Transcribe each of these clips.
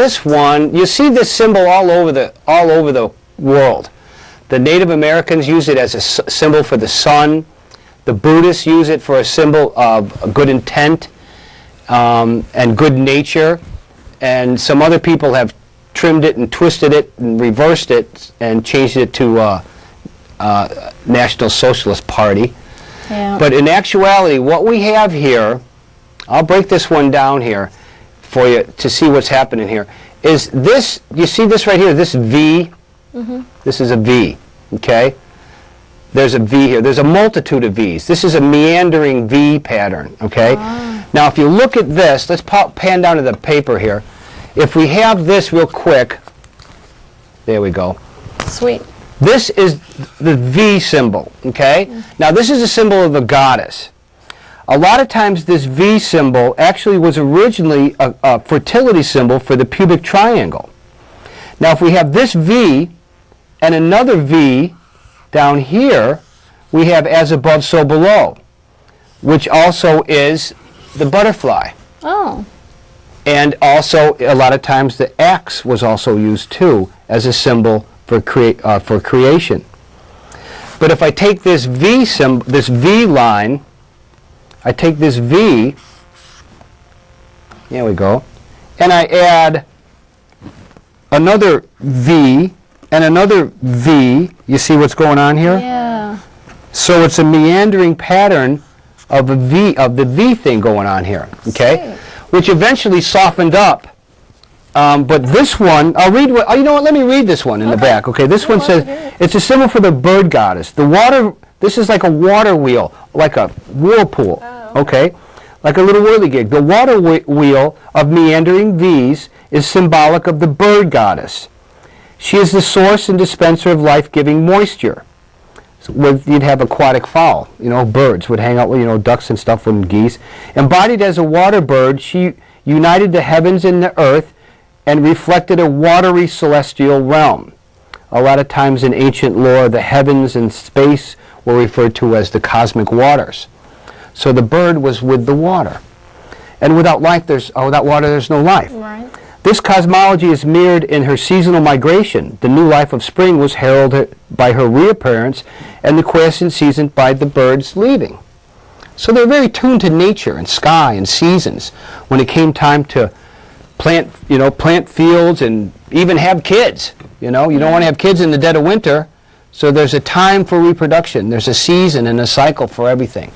this one, you see this symbol all over the world. The Native Americans use it as a symbol for the sun. The Buddhists use it for a symbol of good intent and good nature. And some other people have trimmed it and twisted it and reversed it and changed it to National Socialist Party. Yeah. But in actuality, what we have here, I'll break this one down here for you to see what's happening here, is this, you see this right here, this V? This is a V, okay? There's a V here. There's a multitude of V's. This is a meandering V pattern, okay? Now, if you look at this, let's pan down to the paper here. If we have this real quick, there we go. Sweet. This is the V symbol, okay? Now, this is a symbol of the goddess. A lot of times this V symbol actually was originally a fertility symbol for the pubic triangle. Now, if we have this V and another V down here, we have as above, so below, which also is the butterfly. Oh. And also, a lot of times, the X was also used, too, as a symbol for creation. But if I take this V symbol, this V line, I take this V, there we go, and I add another V and another V. You see what's going on here? Yeah. So it's a meandering pattern of a V, of the V thing going on here, okay? Sweet. Which eventually softened up. But this one, I'll read what, you know what, let me read this one in the back, okay? This one says, it's a symbol for the bird goddess. The water, this is like a water wheel, like a whirlpool, okay? Like a little whirligig. The water wheel of meandering V's is symbolic of the bird goddess. She is the source and dispenser of life-giving moisture. So you'd have aquatic fowl, you know, birds would hang out with, you know, ducks and stuff and geese. Embodied as a water bird, she united the heavens and the earth and reflected a watery celestial realm. A lot of times in ancient lore, the heavens and space were referred to as the cosmic waters. So the bird was with the water. And without life, without water, there's no life. Right. This cosmology is mirrored in her seasonal migration. The new life of spring was heralded by her reappearance, and the quiescent season by the birds leaving. So they're very tuned to nature and sky and seasons when it came time to plant fields and even have kids. You know, you don't want to have kids in the dead of winter, so there's a time for reproduction. There's a season and a cycle for everything.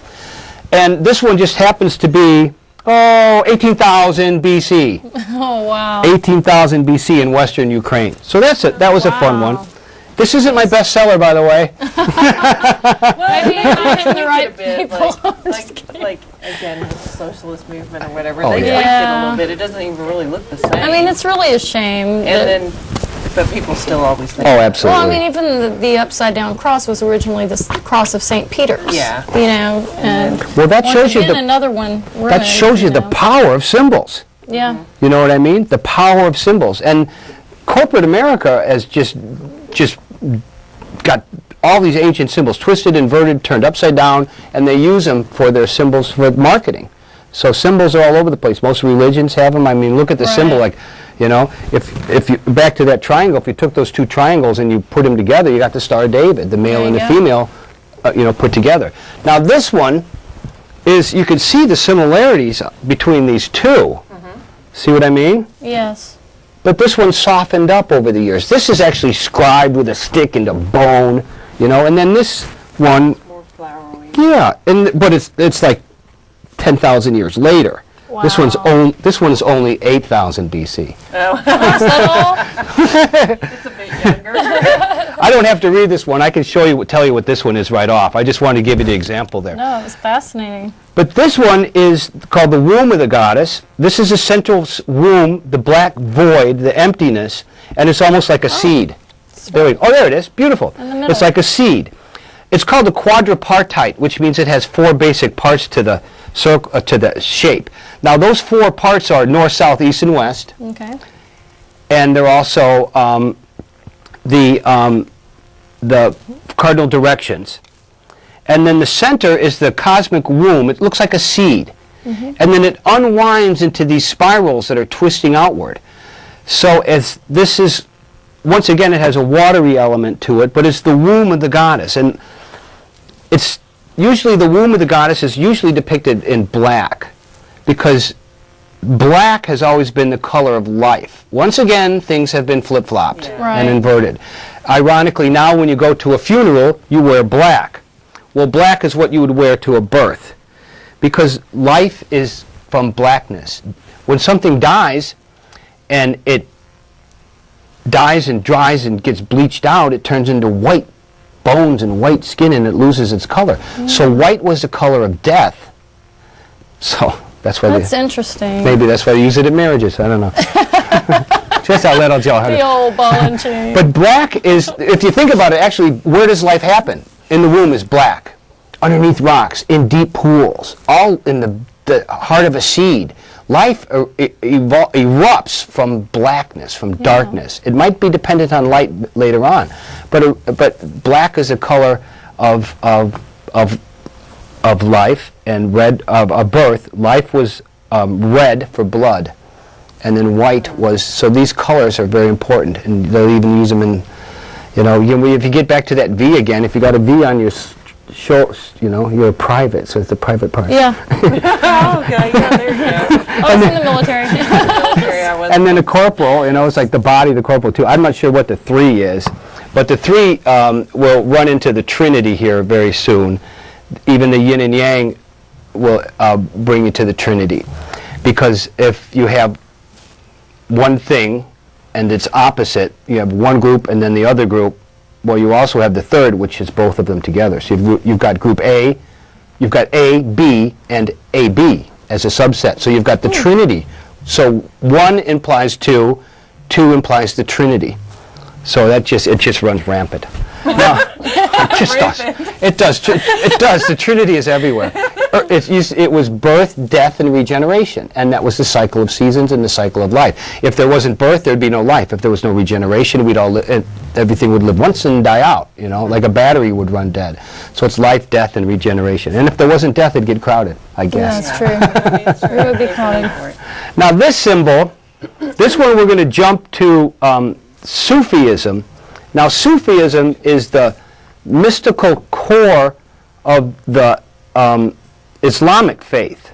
And this one just happens to be, 18,000 BC. Oh, wow. 18,000 BC in western Ukraine. So that was a fun one. This isn't my bestseller, by the way. Maybe you're the right people. Like again, the socialist movement or whatever. Oh, they yeah. tweaked it a little bit. It doesn't even really look the same. I mean, it's really a shame. But people still always think. Oh, absolutely. Well, I mean, even the upside-down cross was originally the cross of St. Peter's. Yeah. You know, and Well, that shows you another one. that shows you the power of symbols. Yeah. You know what I mean? The power of symbols. And corporate America has just got all these ancient symbols twisted, inverted, turned upside down, and they use them for their symbols for marketing. So symbols are all over the place. Most religions have them. I mean, look at the symbol. Like, you know, if you back to that triangle, if you took those two triangles and you put them together, you got the Star of David, the male and the female, put together. Now this one is, you can see the similarities between these two. See what I mean? Yes. But this one softened up over the years. This is actually scribed with a stick into bone, you know, and then this one, More flowery. yeah, but it's like 10,000 years later. Wow. This one's only 8,000 BC. Oh, Is that all? it's a bit younger. I don't have to read this one. I can tell you what this one is right off. I just wanted to give you the example there. No, it was fascinating. But this one is called the womb of the goddess. This is the central womb, the black void, the emptiness, and it's almost like a seed. There it is. Beautiful. In the middle. It's like a seed. It's called a quadripartite, which means it has four basic parts to the circle, to the shape. Now those four parts are north, south, east, and west, Okay. and they're also the cardinal directions. And then the center is the cosmic womb. It looks like a seed. And then it unwinds into these spirals that are twisting outward. So as this is, once again, it has a watery element to it, but it's the womb of the goddess. And it's usually the womb of the goddess is usually depicted in black, because black has always been the color of life. Once again, things have been flip-flopped Right. and inverted. Ironically, now when you go to a funeral, you wear black. Well, black is what you would wear to a birth, because life is from blackness. When something dies, and it dies and dries and gets bleached out, it turns into white bones and white skin, and it loses its color. So white was the color of death. So that's why That's interesting. maybe that's why they use it in marriages. I don't know. Just a little joke. The old ball and chain. But black is, if you think about it, actually, where does life happen? In the womb is black. Underneath rocks, in deep pools, all in the heart of a seed. Life erupts from blackness, from darkness. It might be dependent on light later on, but black is a color of life, and red of birth. Life was red for blood, and then white was. So these colors are very important, and they'll even use them in. If you get back to that V again, if you got a V on your shorts, you're a private, so it's the private part. Yeah. Oh, okay, yeah, there you go. I was in the military. Military, I was. And then a corporal, it's like the body of the corporal too. I'm not sure what the 3 is, but the 3 will run into the Trinity here very soon. Even the yin and yang will bring you to the Trinity, because if you have one thing and its opposite, you have one group and then the other group. Well, you also have the third, which is both of them together. So you've got group A, you've got A, B, and AB as a subset. So you've got the Trinity. So 1 implies 2, 2 implies the Trinity. So it just runs rampant. No, it just does. It does. It does. The Trinity is everywhere. It was birth, death, and regeneration, and that was the cycle of seasons and the cycle of life. If there wasn't birth, there'd be no life. If there was no regeneration, everything would live once and die out. Like a battery would run dead. So it's life, death, and regeneration. And if there wasn't death, it'd get crowded, I guess. That's true. It would be crowded. Now this symbol, this one we're going to jump to Sufism. Now Sufism is the mystical core of the Islamic faith.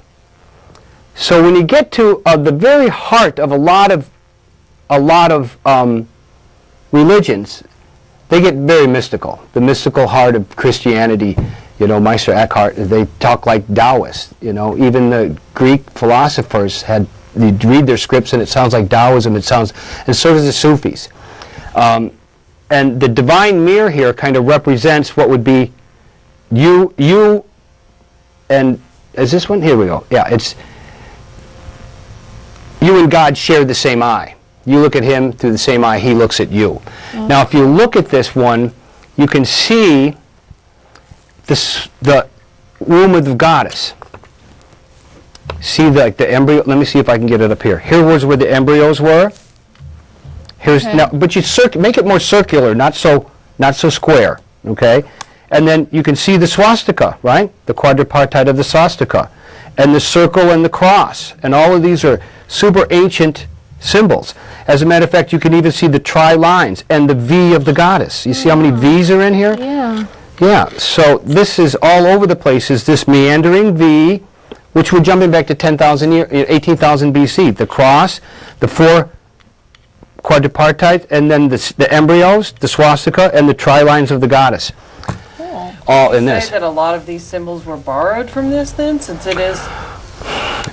So when you get to the very heart of a lot of religions, they get very mystical. The mystical heart of Christianity, Meister Eckhart, they talk like Taoists. Even the Greek philosophers you read their scripts and it sounds like Taoism. And so does the Sufis. And the divine mirror here kind of represents what would be you and, is this one? Here we go. Yeah, it's you and God share the same eye. You look at him through the same eye he looks at you. Now if you look at this one, you can see the womb of the goddess. See the embryo? Let me see if I can get it up here. Here was where the embryos were. Now, but you make it more circular, not so square, okay? And then you can see the swastika, right? The quadripartite of the swastika, and the circle and the cross, and all of these are super ancient symbols. As a matter of fact, you can even see the tri-lines and the V of the goddess. You see how many V's are in here? Yeah. Yeah. So this is all over the place. Is this meandering V, which we're jumping back to 18,000 BC. The cross, the 4 quadripartite, and then the embryos, the swastika, and the tri-lines of the goddess. Cool. All in Say this. that a lot of these symbols were borrowed from this then, since it is.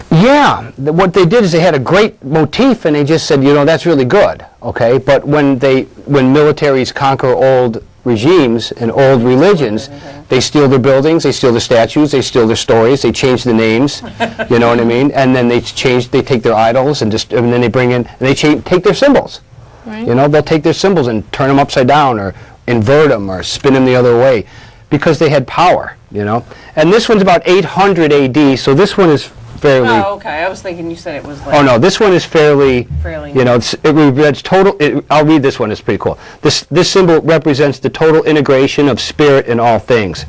Yeah, what they did is they had a great motif, and they just said, that's really good, okay? But when militaries conquer old regimes and old religions, they steal their buildings, they steal their statues, they steal their stories, they change the names, you know what I mean? And then they take their idols and then they bring in, and they take their symbols. Right. They'll take their symbols and turn them upside down or invert them or spin them the other way because they had power, And this one's about 800 AD, so this one is fairly. Oh, okay. I was thinking you said it was like. Oh no, this one is fairly. Fairly it's total. I'll read this one. It's pretty cool. This symbol represents the total integration of spirit in all things.